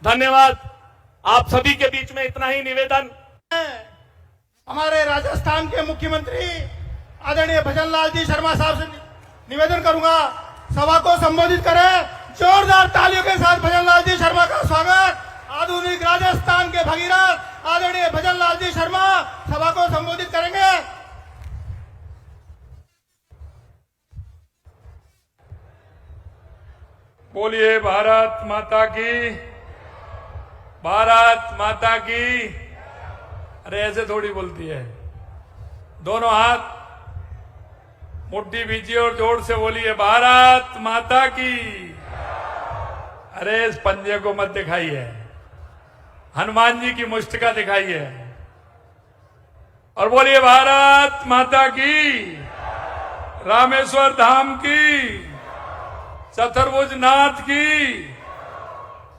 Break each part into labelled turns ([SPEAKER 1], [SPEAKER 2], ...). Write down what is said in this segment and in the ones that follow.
[SPEAKER 1] धन्यवाद। आप सभी के बीच में इतना ही निवेदन।
[SPEAKER 2] हमारे राजस्थान के मुख्यमंत्री आदरणीय भजनलाल जी शर्मा साहब से निवेदन करूंगा, सभा को संबोधित करें। जोरदार तालियों के साथ भजनलाल जी शर्मा का स्वागत। आधुनिक राजस्थान के भगीरथ आदरणीय भजनलाल जी शर्मा सभा को संबोधित करेंगे।
[SPEAKER 3] बोलिए भारत माता की, भारत माता की। अरे ऐसे थोड़ी बोलती है। दोनों हाथ मुट्ठी बीजिए और जोर से बोलिए भारत माता की। अरे इस पंजे को मत दिखाइए, हनुमान जी की मुष्टिका दिखाइए और बोलिए भारत माता की, रामेश्वर धाम की, चतुर्भुज नाथ की,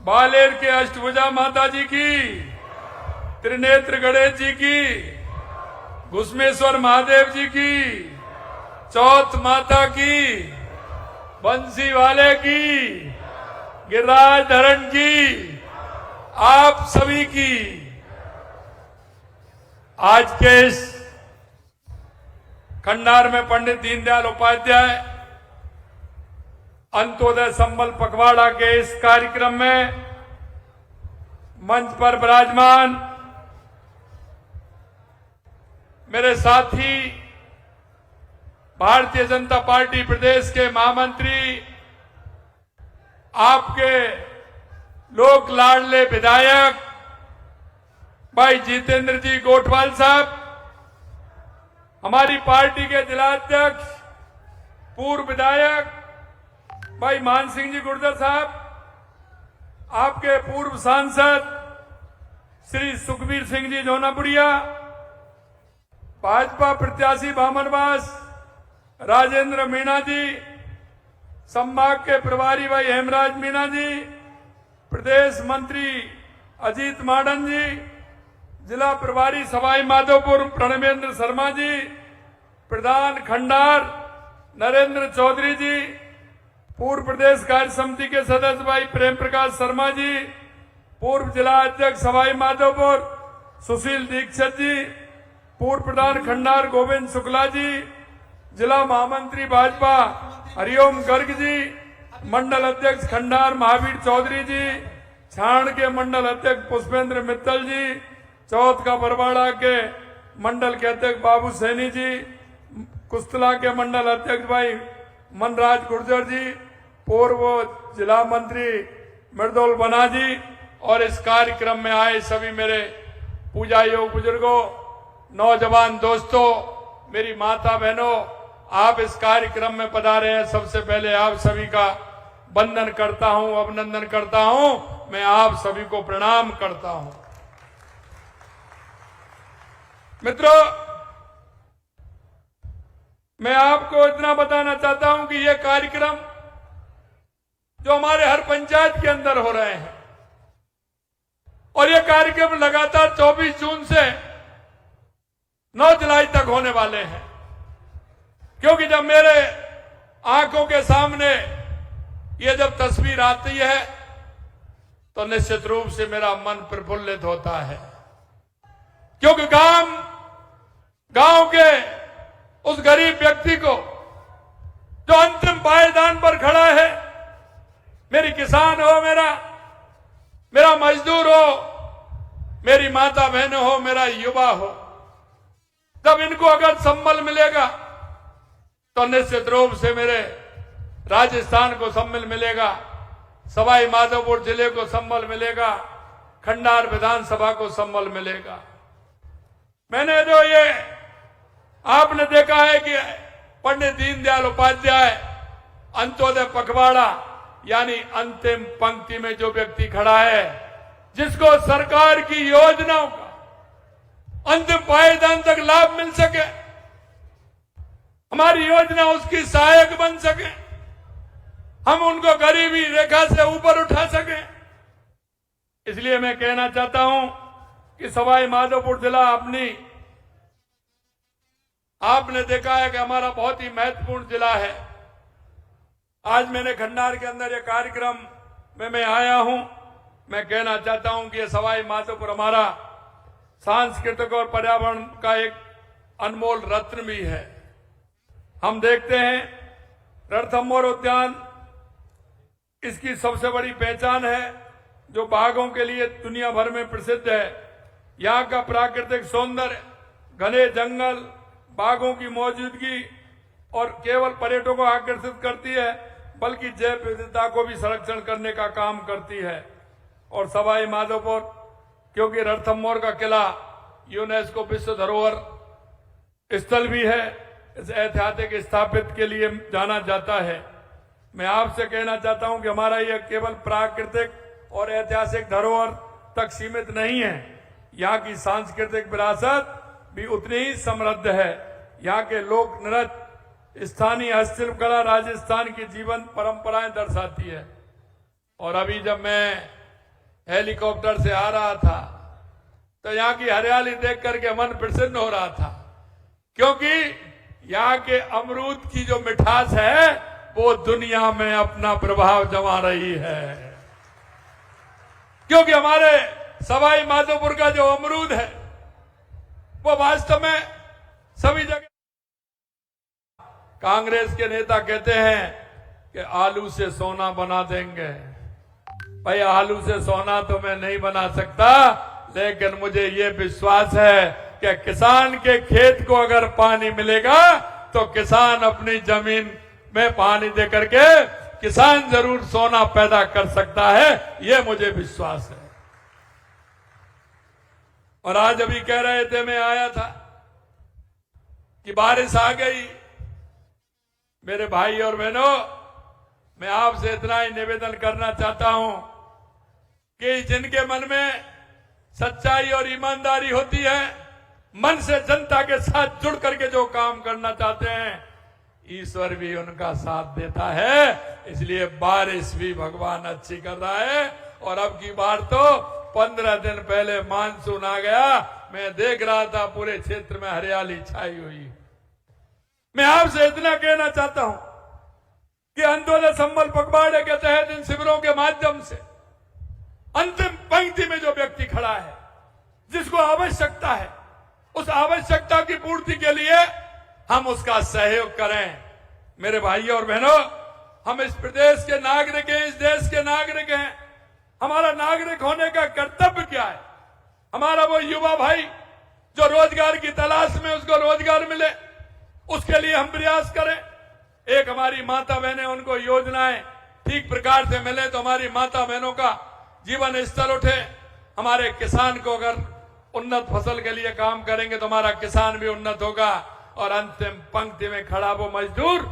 [SPEAKER 3] बालेर के अष्टभुजा माता जी की, त्रिनेत्र गणेश जी की, घुसमेश्वर महादेव जी की, चौथ माता की, बंसी वाले की, गिरिराज धरण की, आप सभी की। आज के इस खंडार में पंडित दीनदयाल उपाध्याय अंत्योदय संबल पखवाड़ा के इस कार्यक्रम में मंच पर विराजमान मेरे साथी भारतीय जनता पार्टी प्रदेश के महामंत्री, आपके लोक लाडले विधायक भाई जितेंद्र जी गोठवाल साहब, हमारी पार्टी के जिलाध्यक्ष पूर्व विधायक भाई मान सिंह जी गुर्जर साहब, आपके पूर्व सांसद श्री सुखबीर सिंह जी जोनापुड़िया, भाजपा प्रत्याशी बामनवास राजेंद्र मीणा जी, संभाग के प्रभारी भाई हेमराज मीणा जी, प्रदेश मंत्री अजीत माडन जी, जिला प्रभारी सवाई माधोपुर प्रणवेंद्र शर्मा जी, प्रधान खंडार नरेंद्र चौधरी जी, पूर्व प्रदेश कार्य समिति के सदस्य भाई प्रेम प्रकाश शर्मा जी, पूर्व जिला अध्यक्ष सवाई माधोपुर सुशील दीक्षित जी, पूर्व प्रधान खंडार गोविंद शुक्ला जी, जिला महामंत्री भाजपा हरिओम गर्ग जी, मंडल अध्यक्ष खंडार महावीर चौधरी जी, छाण के मंडल अध्यक्ष पुष्पेंद्र मित्तल जी, चौथ का बरवाड़ा के मंडल के अध्यक्ष बाबू सैनी जी, कुस्तला के मंडल अध्यक्ष भाई मनराज गुर्जर जी, पूर्व जिला मंत्री मृदुल बना जी और इस कार्यक्रम में आए सभी मेरे पूजा योग बुजुर्गों, नौजवान दोस्तों, मेरी माता बहनों, आप इस कार्यक्रम में पधारे हैं। सबसे पहले आप सभी का वंदन करता हूं, अभिनंदन करता हूं। मैं आप सभी को प्रणाम करता हूं। मित्रों, मैं आपको इतना बताना चाहता हूं कि यह कार्यक्रम जो हमारे हर पंचायत के अंदर हो रहे हैं और यह कार्यक्रम लगातार 24 जून से 9 जुलाई तक होने वाले हैं, क्योंकि जब मेरे आंखों के सामने ये जब तस्वीर आती है तो निश्चित रूप से मेरा मन प्रफुल्लित होता है, क्योंकि गांव के उस गरीब व्यक्ति को जो अंतिम पायदान पर खड़ा है, मेरी किसान हो, मेरा मजदूर हो, मेरी माता बहन हो, मेरा युवा हो, जब इनको अगर संबल मिलेगा तो निश्चित रूप से मेरे राजस्थान को संबल मिलेगा, सवाई माधोपुर जिले को संबल मिलेगा, खंडार विधानसभा को संबल मिलेगा। मैंने जो ये आपने देखा है कि पंडित दीनदयाल उपाध्याय अंत्योदय पखवाड़ा यानी अंतिम पंक्ति में जो व्यक्ति खड़ा है, जिसको सरकार की योजनाओं का अंतिम पायदान तक लाभ मिल सके, हमारी योजना उसकी सहायक बन सके, हम उनको गरीबी रेखा से ऊपर उठा सके। इसलिए मैं कहना चाहता हूं कि सवाई माधोपुर जिला आपने देखा है कि हमारा बहुत ही महत्वपूर्ण जिला है। आज मैंने खंडार के अंदर ये कार्यक्रम में मैं आया हूं मैं कहना चाहता हूं कि ये सवाई माधोपुर हमारा सांस्कृतिक और पर्यावरण का एक अनमोल रत्न भी है। हम देखते हैं रणथंभौर उद्यान इसकी सबसे बड़ी पहचान है, जो बाघों के लिए दुनिया भर में प्रसिद्ध है। यहाँ का प्राकृतिक सौंदर्य, घने जंगल, बाघों की मौजूदगी और केवल पर्यटकों को आकर्षित करती है, बल्कि जैव विविधता को भी संरक्षण करने का काम करती है। और सवाई माधोपुर क्योंकि रणथंभौर का किला यूनेस्को विश्व धरोहर स्थल भी है, इस ऐतिहासिक स्थापित के लिए जाना जाता है। मैं आपसे कहना चाहता हूं कि हमारा यह केवल प्राकृतिक और ऐतिहासिक धरोहर तक सीमित नहीं है, यहाँ की सांस्कृतिक विरासत भी उतनी ही समृद्ध है। यहाँ के लोक नृत्य, स्थानीय हस्तशिल्पकला राजस्थान की जीवन परंपराएं दर्शाती है। और अभी जब मैं हेलीकॉप्टर से आ रहा था तो यहाँ की हरियाली देख करके मन प्रसन्न हो रहा था, क्योंकि यहाँ के अमरूद की जो मिठास है वो दुनिया में अपना प्रभाव जमा रही है। क्योंकि हमारे सवाई माधोपुर का जो अमरूद है वो वास्तव में सभी जगह। कांग्रेस के नेता कहते हैं कि आलू से सोना बना देंगे। भाई आलू से सोना तो मैं नहीं बना सकता, लेकिन मुझे ये विश्वास है कि किसान के खेत को अगर पानी मिलेगा तो किसान अपनी जमीन में पानी दे करके किसान जरूर सोना पैदा कर सकता है, ये मुझे विश्वास है। और आज अभी कह रहे थे, मैं आया था कि बारिश आ गई। मेरे भाई और बहनों, मैं आपसे इतना ही निवेदन करना चाहता हूं कि जिनके मन में सच्चाई और ईमानदारी होती है, मन से जनता के साथ जुड़ करके जो काम करना चाहते हैं, ईश्वर भी उनका साथ देता है। इसलिए बारिश भी भगवान अच्छी कर रहा है। और अब की बार तो 15 दिन पहले मानसून आ गया। मैं देख रहा था पूरे क्षेत्र में हरियाली छाई हुई। मैं आपसे इतना कहना चाहता हूं कि अंत्योदय संबल पखवाड़े के तहत इन शिविरों के माध्यम से अंतिम पंक्ति में जो व्यक्ति खड़ा है, जिसको आवश्यकता है, उस आवश्यकता की पूर्ति के लिए हम उसका सहयोग करें। मेरे भाइयों और बहनों, हम इस प्रदेश के नागरिक हैं, इस देश के नागरिक हैं। हमारा नागरिक होने का कर्तव्य क्या है? हमारा वो युवा भाई जो रोजगार की तलाश में, उसको रोजगार मिले, उसके लिए हम प्रयास करें। एक हमारी माता बहनें, उनको योजनाएं ठीक प्रकार से मिले तो हमारी माता बहनों का जीवन स्तर उठे। हमारे किसान को अगर उन्नत फसल के लिए काम करेंगे तो हमारा किसान भी उन्नत होगा। और अंतिम पंक्ति में खड़ा वो मजदूर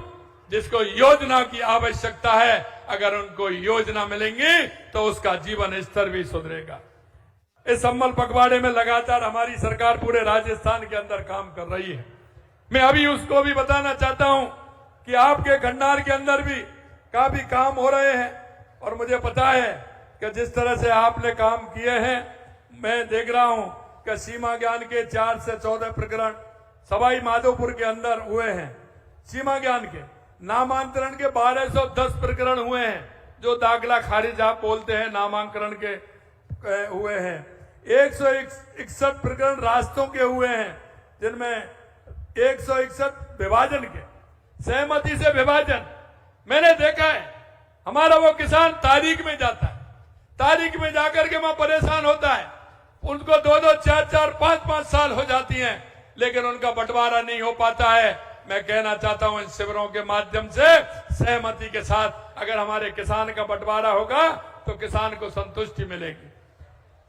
[SPEAKER 3] जिसको योजना की आवश्यकता है, अगर उनको योजना मिलेंगी तो उसका जीवन स्तर भी सुधरेगा। इस संबल पखवाड़े में लगातार हमारी सरकार पूरे राजस्थान के अंदर काम कर रही है। मैं अभी उसको भी बताना चाहता हूं कि आपके खंडार के अंदर भी काफी काम हो रहे हैं। और मुझे पता है कि जिस तरह से आपने काम किए हैं, मैं देख रहा हूं कि सीमा ज्ञान के 4 से 14 प्रकरण सवाई माधोपुर के अंदर हुए हैं। सीमा ज्ञान के नामांतरण के 1210 प्रकरण हुए हैं, जो दाखला खारिज आप बोलते हैं, नामांकन के हुए हैं। 161 प्रकरण रास्तों के हुए हैं, जिनमें 161 विभाजन के, सहमति से विभाजन। मैंने देखा है हमारा वो किसान तारीख में जाता है, तारीख में जाकर के वहां परेशान होता है, उनको 2-2, 4-4, 5-5 साल हो जाती हैं, लेकिन उनका बंटवारा नहीं हो पाता है। मैं कहना चाहता हूं इन शिविरों के माध्यम से सहमति के साथ अगर हमारे किसान का बंटवारा होगा तो किसान को संतुष्टि मिलेगी।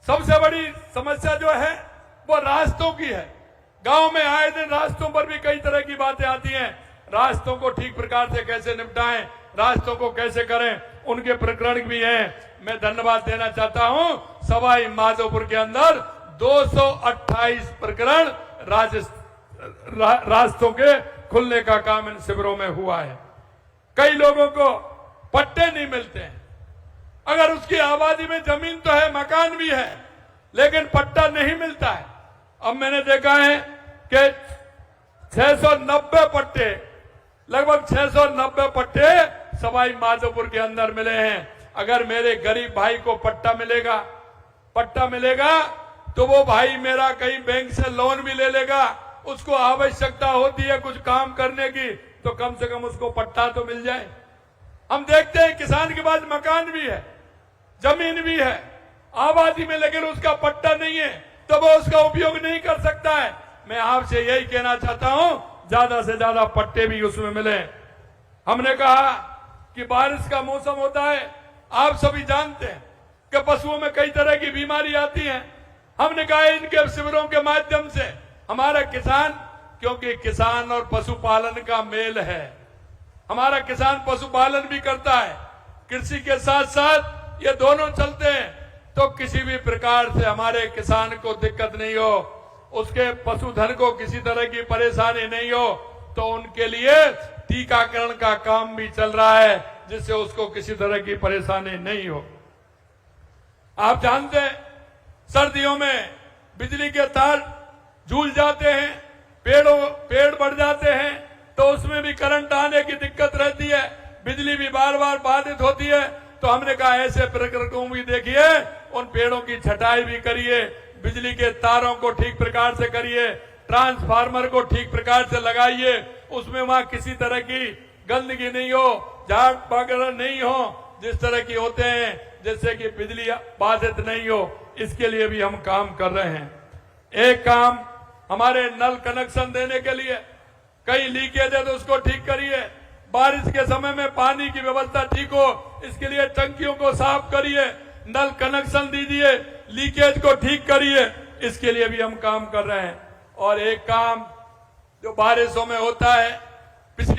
[SPEAKER 3] सबसे बड़ी समस्या जो है वो रास्तों की है। गांव में आए दिन रास्तों पर भी कई तरह की बातें आती हैं। रास्तों को ठीक प्रकार से कैसे निपटाएं, रास्तों को कैसे करें, उनके प्रकरण भी हैं। मैं धन्यवाद देना चाहता हूं, सवाई माधोपुर के अंदर 228 प्रकरण रास्तों के खुलने का काम इन शिविरों में हुआ है। कई लोगों को पट्टे नहीं मिलते हैं। अगर उसकी आबादी में जमीन तो है, मकान भी है, लेकिन पट्टा नहीं मिलता है। अब मैंने देखा है कि 690 पट्टे, लगभग 690 पट्टे सवाई माधोपुर के अंदर मिले हैं। अगर मेरे गरीब भाई को पट्टा मिलेगा तो वो भाई मेरा कहीं बैंक से लोन भी ले लेगा, उसको आवश्यकता होती है कुछ काम करने की तो कम से कम उसको पट्टा तो मिल जाए। हम देखते हैं किसान के पास मकान भी है, जमीन भी है, आबादी में, लेकिन उसका पट्टा नहीं है तो वो उसका उपयोग नहीं कर सकता है। मैं आपसे यही कहना चाहता हूं, ज्यादा से ज्यादा पट्टे भी उसमें मिले। हमने कहा कि बारिश का मौसम होता है, आप सभी जानते हैं कि पशुओं में कई तरह की बीमारी आती है। हमने कहा इनके शिविरों के माध्यम से हमारा किसान, क्योंकि किसान और पशुपालन का मेल है, हमारा किसान पशुपालन भी करता है, कृषि के साथ साथ ये दोनों चलते हैं, तो किसी भी प्रकार से हमारे किसान को दिक्कत नहीं हो, उसके पशुधन को किसी तरह की परेशानी नहीं हो, तो उनके लिए टीकाकरण का काम भी चल रहा है जिससे उसको किसी तरह की परेशानी नहीं हो। आप जानते हैं सर्दियों में बिजली के तार झूल जाते हैं, पेड़ बढ़ जाते हैं, तो उसमें भी करंट आने की दिक्कत रहती है, बिजली भी बार बार बाधित होती है। तो हमने कहा ऐसे प्रकरणों भी देखिए, उन पेड़ों की छटाई भी करिए, बिजली के तारों को ठीक प्रकार से करिए, ट्रांसफार्मर को ठीक प्रकार से लगाइए, उसमें वहां किसी तरह की गंदगी नहीं हो, झाड़ वगैरह नहीं हो, जिस तरह की होते हैं, जिससे कि बिजली बाधित नहीं हो। इसके लिए भी हम काम कर रहे हैं। एक काम हमारे नल कनेक्शन देने के लिए, कहीं लीकेज है तो उसको ठीक करिए, बारिश के समय में पानी की व्यवस्था ठीक हो, इसके लिए टंकियों को साफ करिए, नल कनेक्शन दीजिए, लीकेज को ठीक करिए, इसके लिए भी हम काम कर रहे हैं। और एक काम जो बारिशों में होता है,